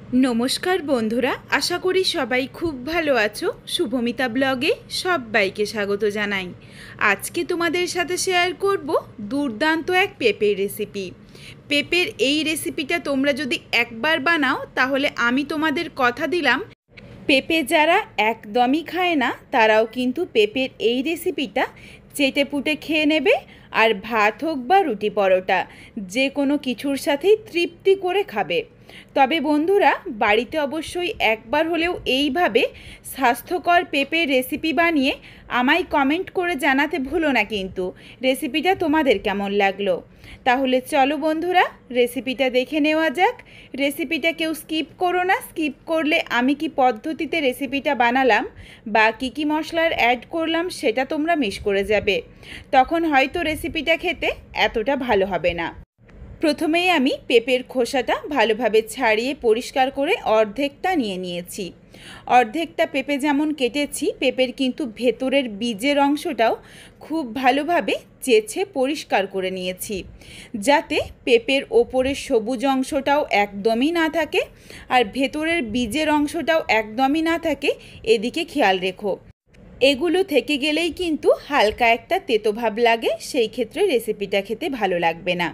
नमस्कार बंधुरा आशा करी सबाई खूब भालो आछो। शुभमिता ब्लगे सबाइके स्वागत जानाई। आज के तुम्हादेर साथे शेयर करब दुर्दान्त एक पेपर रेसिपि। पेपर এই রেসিপিটা তোমরা যদি একবার বানাও তাহলে আমি তোমাদের কথা দিলাম পেঁপে যারা একদমই খায় না তারাও কিন্তু পেঁপের এই রেসিপিটা চেটে পুটে খেয়ে নেবে। আর ভাত হোক বা রুটি পরোটা যে কোনো কিছুর সাথেই তৃপ্তি করে খাবে। তবে বন্ধুরা বাড়িতে অবশ্যই একবার হলেও এইভাবে স্বাস্থ্যকর পেঁপের রেসিপি বানিয়ে আমায় কমেন্ট করে জানাতে ভুলো না কিন্তু রেসিপিটা তোমাদের কেমন লাগলো। তাহলে চলো বন্ধুরা রেসিপিটা দেখে নেওয়া যাক। রেসিপিটা কেউ স্কিপ করো না, স্কিপ করলে আমি কি পদ্ধতিতে রেসিপিটা বানালাম বা কী মশলার অ্যাড করলাম সেটা তোমরা মিস করে যাবে, তখন হয়তো রেসিপিটা খেতে এতটা ভালো হবে না। প্রথমেই আমি পেঁপের খোসাটা ভালোভাবে ছাড়িয়ে পরিষ্কার করে অর্ধেকটা নিয়ে নিয়েছি। অর্ধেকটা পেঁপে যেমন কেটেছি পেঁপের কিন্তু ভেতরের বীজের অংশটাও খুব ভালোভাবে চেঁচে পরিষ্কার করে নিয়েছি, যাতে পেঁপের ওপরের সবুজ অংশটাও একদমই না থাকে আর ভেতরের বীজের অংশটাও একদমই না থাকে। এদিকে খেয়াল রেখো, এগুলো থেকে গেলেই কিন্তু হালকা একটা তেতো ভাব লাগে, সেই ক্ষেত্রে রেসিপিটা খেতে ভালো লাগবে না।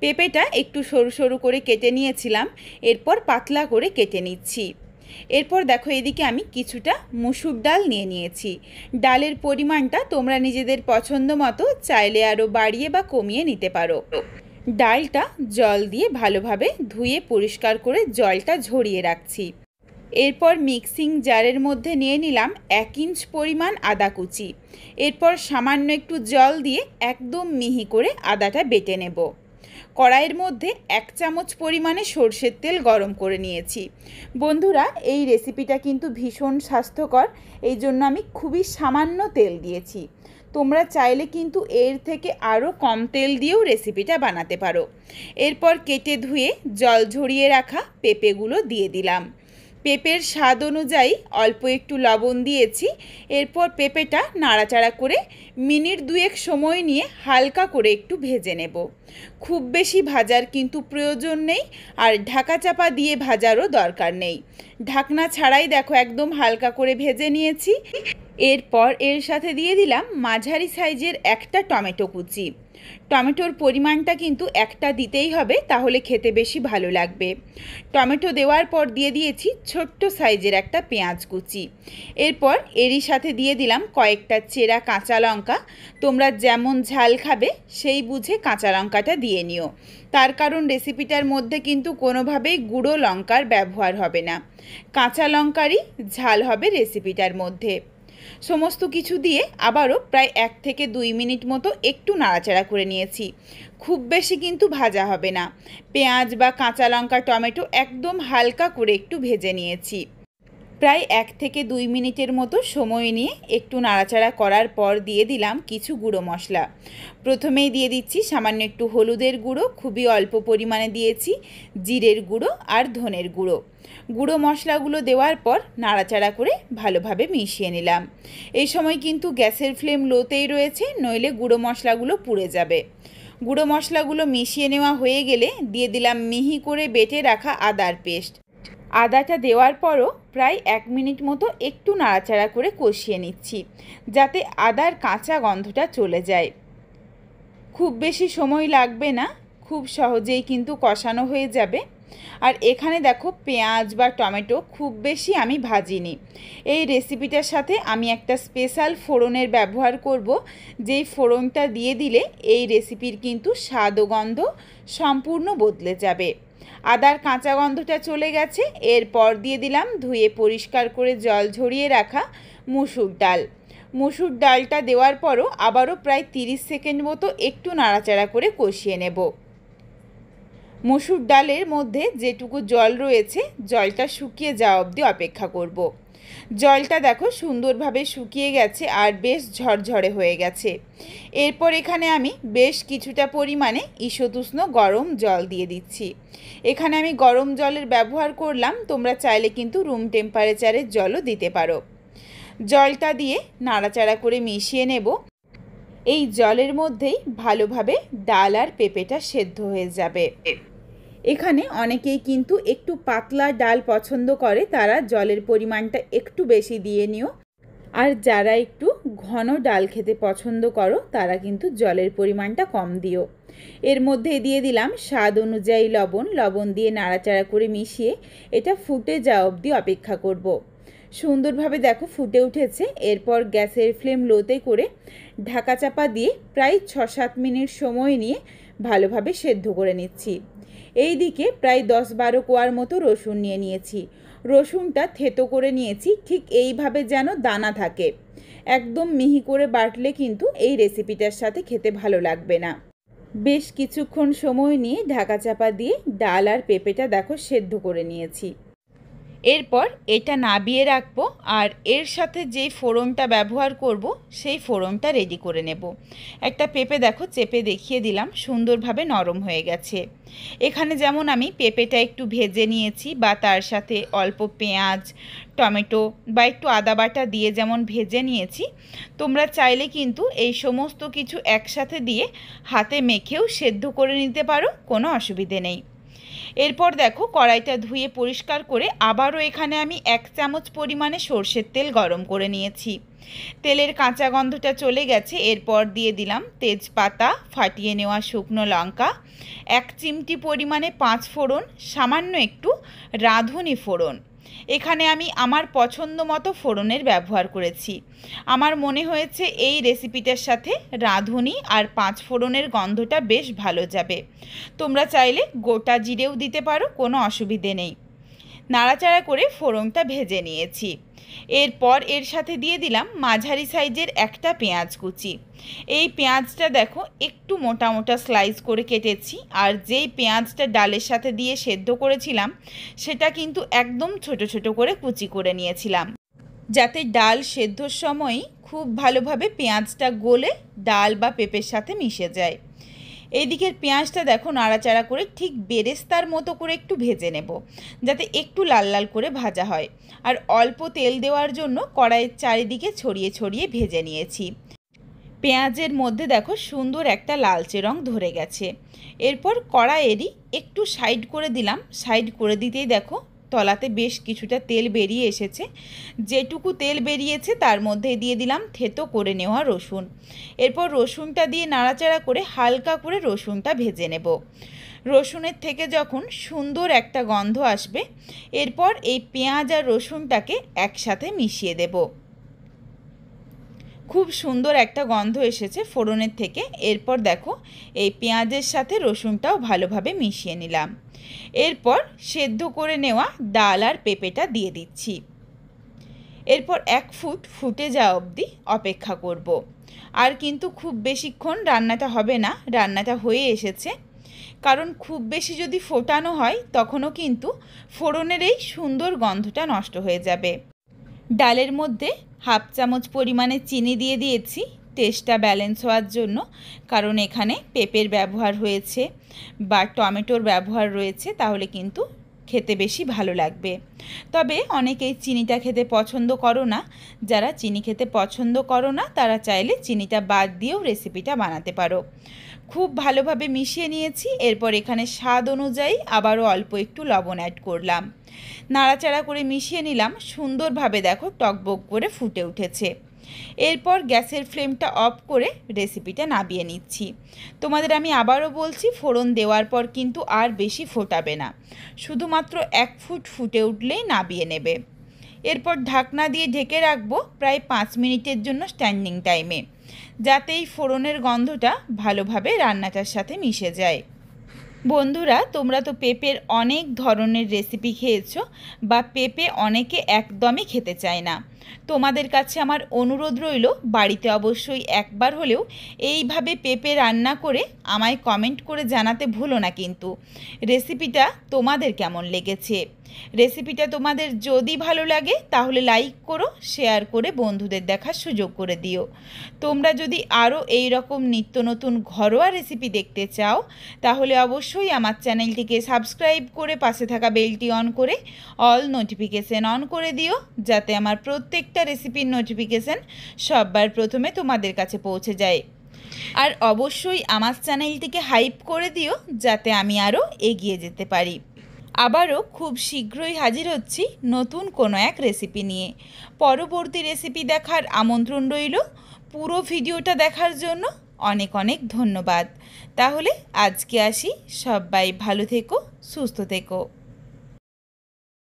পেঁপেটা একটু সরু সরু করে কেটে নিয়েছিলাম, এরপর পাতলা করে কেটে নিচ্ছি। এরপর দেখো এদিকে আমি কিছুটা মুসুর ডাল নিয়ে নিয়েছি। ডালের পরিমাণটা তোমরা নিজেদের পছন্দ মতো চাইলে আরও বাড়িয়ে বা কমিয়ে নিতে পারো। ডালটা জল দিয়ে ভালোভাবে ধুয়ে পরিষ্কার করে জলটা ঝরিয়ে রাখছি। এরপর মিক্সিং জারের মধ্যে নিয়ে নিলাম 1 ইঞ্চ পরিমাণ আদা কুচি। এরপর সামান্য একটু জল দিয়ে একদম মিহি করে আদাটা বেটে নেব। কড়াইয়ের মধ্যে 1 চামচ পরিমাণে সরষের তেল গরম করে নিয়েছি। বন্ধুরা এই রেসিপিটা কিন্তু ভীষণ স্বাস্থ্যকর, এই জন্য আমি খুবই সামান্য তেল দিয়েছি। তোমরা চাইলে কিন্তু এর থেকে আরও কম তেল দিয়েও রেসিপিটা বানাতে পারো। এরপর কেটে ধুয়ে জল ঝরিয়ে রাখা পেঁপেগুলো দিয়ে দিলাম। পেঁপের স্বাদ অনুযায়ী অল্প একটু লবণ দিয়েছি। এরপর পেঁপেটা নাড়াচাড়া করে মিনিট 2 সময় নিয়ে হালকা করে একটু ভেজে নেব। খুব বেশি ভাজার কিন্তু প্রয়োজন নেই, আর ঢাকা চাপা দিয়ে ভাজারও দরকার নেই। ঢাকনা ছাড়াই দেখো একদম হালকা করে ভেজে নিয়েছি। এরপর এর সাথে দিয়ে দিলাম মাঝারি সাইজের একটা টমেটো কুচি। টমেটোর পরিমাণটা কিন্তু একটা দিতেই হবে, তাহলে খেতে বেশি ভালো লাগবে। টমেটো দেওয়ার পর দিয়ে দিয়েছি ছোট্ট সাইজের একটা পেঁয়াজ কুচি। এরপর এরই সাথে দিয়ে দিলাম কয়েকটা চেরা কাঁচা লঙ্কা। তোমরা যেমন ঝাল খাবে সেই বুঝে কাঁচা লঙ্কাটা দিয়ে নিও, তার কারণ রেসিপিটার মধ্যে কিন্তু কোনোভাবেই গুঁড়ো লঙ্কার ব্যবহার হবে না, কাঁচা লঙ্কারই ঝাল হবে রেসিপিটার মধ্যে। সমস্ত কিছু দিয়ে আবারও প্রায় 1 থেকে 2 মিনিট মতো একটু নাড়াচাড়া করে নিয়েছি। খুব বেশি কিন্তু ভাজা হবে না। পেঁয়াজ বা কাঁচা লঙ্কা টমেটো একদম হালকা করে একটু ভেজে নিয়েছি। প্রায় 1 থেকে 2 মিনিটের মতো সময় নিয়ে একটু নাড়াচাড়া করার পর দিয়ে দিলাম কিছু গুঁড়ো মশলা। প্রথমেই দিয়ে দিচ্ছি সামান্য একটু হলুদের গুঁড়ো, খুবই অল্প পরিমাণে দিয়েছি, জিরের গুঁড়ো আর ধনের গুঁড়ো। গুঁড়ো মশলাগুলো দেওয়ার পর নাড়াচাড়া করে ভালোভাবে মিশিয়ে নিলাম। এই সময় কিন্তু গ্যাসের ফ্লেম লোতেই রয়েছে, নইলে গুঁড়ো মশলাগুলো পুড়ে যাবে। গুঁড়ো মশলাগুলো মিশিয়ে নেওয়া হয়ে গেলে দিয়ে দিলাম মিহি করে বেটে রাখা আদার পেস্ট। আদাটা দেওয়ার পরও প্রায় 1 মিনিট মতো একটু নাড়াচাড়া করে কষিয়ে নিচ্ছি, যাতে আদার কাঁচা গন্ধটা চলে যায়। খুব বেশি সময় লাগবে না, খুব সহজেই কিন্তু কষানো হয়ে যাবে। আর এখানে দেখো পেঁয়াজ বা টমেটো খুব বেশি আমি ভাজিনি। এই রেসিপিটার সাথে আমি একটা স্পেশাল ফোড়নের ব্যবহার করব, যেই ফোড়নটা দিয়ে দিলে এই রেসিপির কিন্তু স্বাদ ও গন্ধ সম্পূর্ণ বদলে যাবে। আদার কাঁচা গন্ধটা চলে গেছে। এরপর দিয়ে দিলাম ধুয়ে পরিষ্কার করে জল ঝরিয়ে রাখা মুসুর ডাল। মুসুর ডালটা দেওয়ার পরও আবারও প্রায় 30 সেকেন্ড মতো একটু নাড়াচাড়া করে কষিয়ে নেব। মুসুর ডালের মধ্যে যেটুকু জল রয়েছে জলটা শুকিয়ে যাওয়া অবধি অপেক্ষা করব। জলটা দেখো সুন্দরভাবে শুকিয়ে গেছে আর বেশ ঝরঝরে হয়ে গেছে। এরপর এখানে আমি বেশ কিছুটা পরিমাণে ঈষদুষ্ণ গরম জল দিয়ে দিচ্ছি। এখানে আমি গরম জলের ব্যবহার করলাম, তোমরা চাইলে কিন্তু রুম টেম্পারেচারের জলও দিতে পারো। জলটা দিয়ে নাড়াচাড়া করে মিশিয়ে নেব। এই জলের মধ্যেই ভালোভাবে ডাল আর পেঁপেটা সেদ্ধ হয়ে যাবে। এখানে অনেকেই কিন্তু একটু পাতলা ডাল পছন্দ করে, তারা জলের পরিমাণটা একটু বেশি দিয়ে নিও। আর যারা একটু ঘন ডাল খেতে পছন্দ করো তারা কিন্তু জলের পরিমাণটা কম দিও। এর মধ্যে দিয়ে দিলাম স্বাদ অনুযায়ী লবণ দিয়ে নাড়াচাড়া করে মিশিয়ে এটা ফুটে যাওয়া অবধি অপেক্ষা করব। সুন্দরভাবে দেখো ফুটে উঠেছে। এরপর গ্যাসের ফ্লেম লোতে করে ঢাকা চাপা দিয়ে প্রায় 6-7 মিনিট সময় নিয়ে ভালোভাবে সেদ্ধ করে নিচ্ছি। এই দিকে প্রায় 10-12 কোয়ার মতো রসুন নিয়ে নিয়েছি। রসুনটা থেতো করে নিয়েছি, ঠিক এইভাবে যেন দানা থাকে। একদম মিহি করে বাটলে কিন্তু এই রেসিপিটার সাথে খেতে ভালো লাগবে না। বেশ কিছুক্ষণ সময় নিয়ে ঢাকা চাপা দিয়ে ডাল আর পেঁপেটা দেখো সেদ্ধ করে নিয়েছি। এরপর এটা নাবিয়ে রাখবো আর এর সাথে যেই ফোড়নটা ব্যবহার করব সেই ফোড়নটা রেডি করে নেব। একটা পেঁপে দেখো চেপে দেখিয়ে দিলাম, সুন্দরভাবে নরম হয়ে গেছে। এখানে যেমন আমি পেঁপেটা একটু ভেজে নিয়েছি বা তার সাথে অল্প পেঁয়াজ, টমেটো বা একটু আদা বাটা দিয়ে যেমন ভেজে নিয়েছি, তোমরা চাইলে কিন্তু এই সমস্ত কিছু একসাথে দিয়ে হাতে মেখেও সেদ্ধ করে নিতে পারো, কোনো অসুবিধে নেই। এরপর দেখো কড়াইটা ধুয়ে পরিষ্কার করে আবারও এখানে আমি 1 চামচ পরিমাণে সর্ষের তেল গরম করে নিয়েছি। তেলের কাঁচা গন্ধটা চলে গেছে। এরপর দিয়ে দিলাম তেজপাতা, ফাটিয়ে নেওয়া শুকনো লঙ্কা, 1 চিমটি পরিমাণে 5 ফোড়ন, সামান্য একটু রাঁধুনি ফোড়ন। এখানে আমি আমার পছন্দ মতো ফোড়নের ব্যবহার করেছি। আমার মনে হয়েছে এই রেসিপিটার সাথে রাঁধুনি আর 5 ফোড়নের গন্ধটা বেশ ভালো যাবে। তোমরা চাইলে গোটা জিরেও দিতে পারো, কোনো অসুবিধে নেই। নাড়াচাড়া করে ফোড়নটা ভেজে নিয়েছি। এরপর এর সাথে দিয়ে দিলাম মাঝারি সাইজের একটা পেঁয়াজ কুচি। এই পেঁয়াজটা দেখো একটু মোটা মোটা স্লাইস করে কেটেছি। আর যেই পেঁয়াজটা ডালের সাথে দিয়ে সেদ্ধ করেছিলাম সেটা কিন্তু একদম ছোট ছোট করে কুচি করে নিয়েছিলাম, যাতে ডাল সেদ্ধর সময় খুব ভালোভাবে পেঁয়াজটা গলে ডাল বা পেঁপের সাথে মিশে যায়। এই দিকের পেঁয়াজটা দেখো নাড়াচাড়া করে ঠিক বেরেস্তার মতো করে একটু ভেজে নেব, যাতে একটু লাল লাল করে ভাজা হয়। আর অল্প তেল দেওয়ার জন্য কড়াইয়ের চারিদিকে ছড়িয়ে ছড়িয়ে ভেজে নিয়েছি। পেঁয়াজের মধ্যে দেখো সুন্দর একটা লালচে রং ধরে গেছে। এরপর কড়াইয়েরই একটু সাইড করে দিলাম। সাইড করে দিতেই দেখো তলাতে বেশ কিছুটা তেল বেরিয়ে এসেছে। যেটুকু তেল বেরিয়েছে তার মধ্যে দিয়ে দিলাম থেতো করে নেওয়া রসুন। এরপর রসুনটা দিয়ে নাড়াচাড়া করে হালকা করে রসুনটা ভেজে নেব। রসুনের থেকে যখন সুন্দর একটা গন্ধ আসবে, এরপর এই পেঁয়াজ আর রসুনটাকে একসাথে মিশিয়ে দেব। খুব সুন্দর একটা গন্ধ এসেছে ফোড়নের থেকে। এরপর দেখো এই পেঁয়াজের সাথে রসুনটাও ভালোভাবে মিশিয়ে নিলাম। এরপর সেদ্ধ করে নেওয়া ডাল আর পেঁপেটা দিয়ে দিচ্ছি। এরপর 1 ফুট ফুটে যাওয়া অবধি অপেক্ষা করব। আর কিন্তু খুব বেশিক্ষণ রান্নাটা হবে না, রান্নাটা হয়ে এসেছে। কারণ খুব বেশি যদি ফোটানো হয় তখনও কিন্তু ফোড়নের এই সুন্দর গন্ধটা নষ্ট হয়ে যাবে। ডালের মধ্যে 1/2 চামচ পরিমাণে চিনি দিয়ে দিয়েছি টেস্টটা ব্যালেন্স হওয়ার জন্য, কারণ এখানে পেঁপের ব্যবহার হয়েছে বা টমেটোর ব্যবহার রয়েছে, তাহলে কিন্তু খেতে বেশি ভালো লাগবে। তবে অনেকেই চিনিটা খেতে পছন্দ করো না। যারা চিনি খেতে পছন্দ করো না তারা চাইলে চিনিটা বাদ দিয়েও রেসিপিটা বানাতে পারো। খুব ভালোভাবে মিশিয়ে নিয়েছি। এরপর এখানে স্বাদ অনুযায়ী আবারও অল্প একটু লবণ অ্যাড করলাম। নাড়াচাড়া করে মিশিয়ে নিলাম। সুন্দরভাবে দেখো টকবক করে ফুটে উঠেছে। এরপর গ্যাসের ফ্লেমটা অফ করে রেসিপিটা নামিয়ে নিচ্ছি। তোমাদের আমি আবারও বলছি, ফোড়ন দেওয়ার পর কিন্তু আর বেশি ফোটাবে না, শুধুমাত্র 1 ফুট ফুটে উঠলেই নামিয়ে নেবে। এরপর ঢাকনা দিয়ে ঢেকে রাখবো প্রায় 5 মিনিটের জন্য স্ট্যান্ডিং টাইমে, যাতে এই ফোড়নের গন্ধটা ভালোভাবে রান্নাটার সাথে মিশে যায়। বন্ধুরা, তোমরা তো পেঁপের অনেক ধরনের রেসিপি খেয়েছো, বা পেঁপে অনেকে একদমই খেতে চায় না। তোমাদের কাছে আমার অনুরোধ রইল, বাড়িতে অবশ্যই একবার হলেও এইভাবে পেঁপে রান্না করে আমায় কমেন্ট করে জানাতে ভুলো না কিন্তু রেসিপিটা তোমাদের কেমন লেগেছে। রেসিপিটা তোমাদের যদি ভালো লাগে তাহলে লাইক করো, শেয়ার করে বন্ধুদের দেখার সুযোগ করে দিও। তোমরা যদি আরও এই রকম নিত্য নতুন ঘরোয়া রেসিপি দেখতে চাও তাহলে অবশ্যই আমার চ্যানেলটিকে সাবস্ক্রাইব করে পাশে থাকা বেলটি অন করে অল নোটিফিকেশান অন করে দিও, যাতে আমার প্রত্যেকটা রেসিপির নোটিফিকেশান সবার প্রথমে তোমাদের কাছে পৌঁছে যায়। আর অবশ্যই আমার চ্যানেলটিকে হাইপ করে দিও যাতে আমি আরও এগিয়ে যেতে পারি। আবারও খুব শীঘ্রই হাজির হচ্ছি নতুন কোনো এক রেসিপি নিয়ে। পরবর্তী রেসিপি দেখার আমন্ত্রণ রইল। পুরো ভিডিওটা দেখার জন্য অনেক অনেক ধন্যবাদ। তাহলে আজকে আসি, সবাই ভালো থেকো, সুস্থ থেকো।